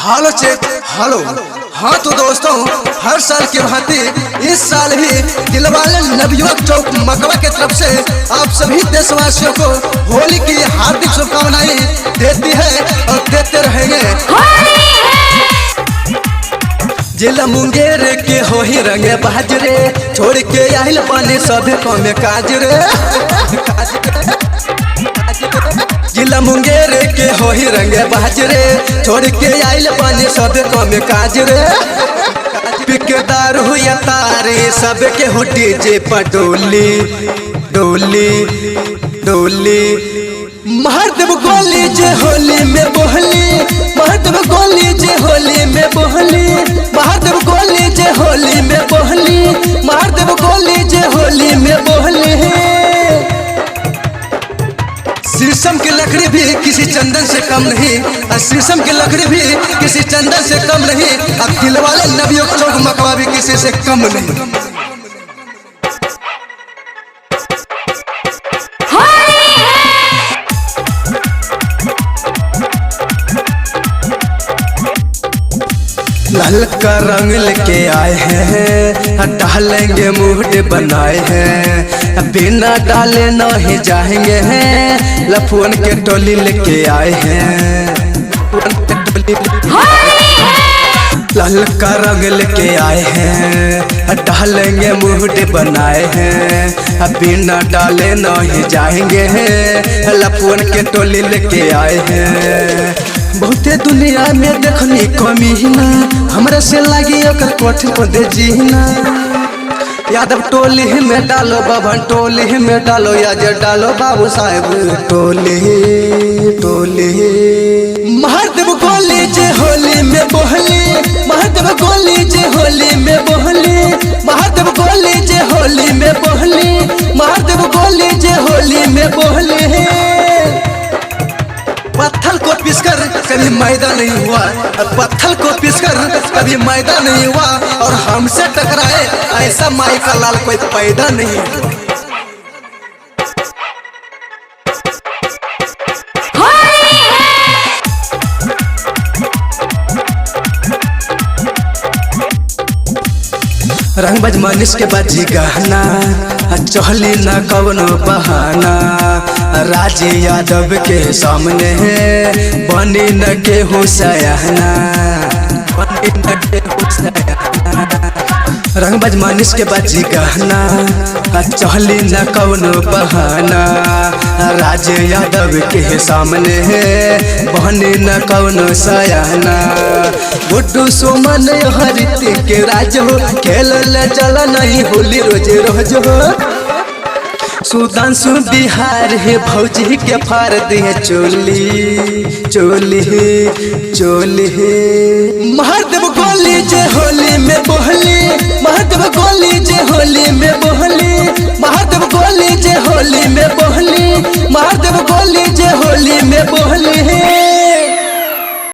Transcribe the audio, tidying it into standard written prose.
Hello check hello. हाँ तो दोस्तों, हर साल की भांति इस साल भी दिलवाले नवयुवक चौक मकवा की तरफ से आप सभी देशवासियों को होली की हार्दिक शुभकामनाएं देती है और देते रहेंगे। जिला मुंगेर के हो ही रंगे बाजरे, छोड़ के आइल पानी सब को में काजरे। जिला मुंगेर के हो ही रंगे बाजरे, छोड़ के आइल पानी सब को में काजरे। पिकदार हुआ तारे सब के हो डीजे पर डोली डोली डोली। महादेव गोली जे होली में बोहली, महादेव गोली जे होली में बोहली, महादेव गोली जे होली में बोहली, महादेव गोली जे होली में बोहली। शीशम की लकड़ी भी किसी चंदन से कम नहीं, शीशम की लकड़ी भी किसी चंदन से कम नहीं। अब दिलवाले नवयुवक चौक मकवा भी किसी से कम नहीं। लाल का रंग लेके आए हैं, डालेंगे मूड बनाए हैं, बिना डाले नहीं जाएंगे हैं। लफुअन के टोली लेके आए हैं, लाल का रंग लेके आए हैं, डालेंगे मूड बनाए हैं, बिना डाले नहीं जाएंगे हैं। लफुअन के टोली लेके आए हैं। बहुते दुनिया में देखनी कमी ना, हमरा से लगी ओकर कोठी को दे जीना। यादव टोली में डालो, बबन टोली में डालो, याज डालो बाबू साहेब टोली टोली। महादेव गोली जे होली में बोहली, महादेव गोली जे होली में बोहली, महादेव गोली जे होली में बोहली, महादेव गोली जे होली में बोहली। पत्थर को पीसकर कभी मैदा नहीं हुआ, पत्थर को पीसकर कभी मैदा नहीं हुआ, और हमसे टकराए ऐसा माई का लाल कोई पैदा नहीं हुआ। रंग बज मनीष के बाजी गहना, चहली न कवनो बहाना। राजे यादव के सामने है बनी न के हो सयाहना, बनी न के हो सयाहना। रंग बज मनीष के बाजी गहना, चहली न कवनो बहाना। राजे यादव के सामने है बनी न कवनो सयाहना। गुड्डू सुमन हरित के राज हो, खेल ले चला नहीं होली रोज रोज हो। सुधांशु बिहार है भौजी के फार दे चोली चोली चोली। महादेव गोली जे होली में बोहली, महादेव गोली जे होली में बोहली,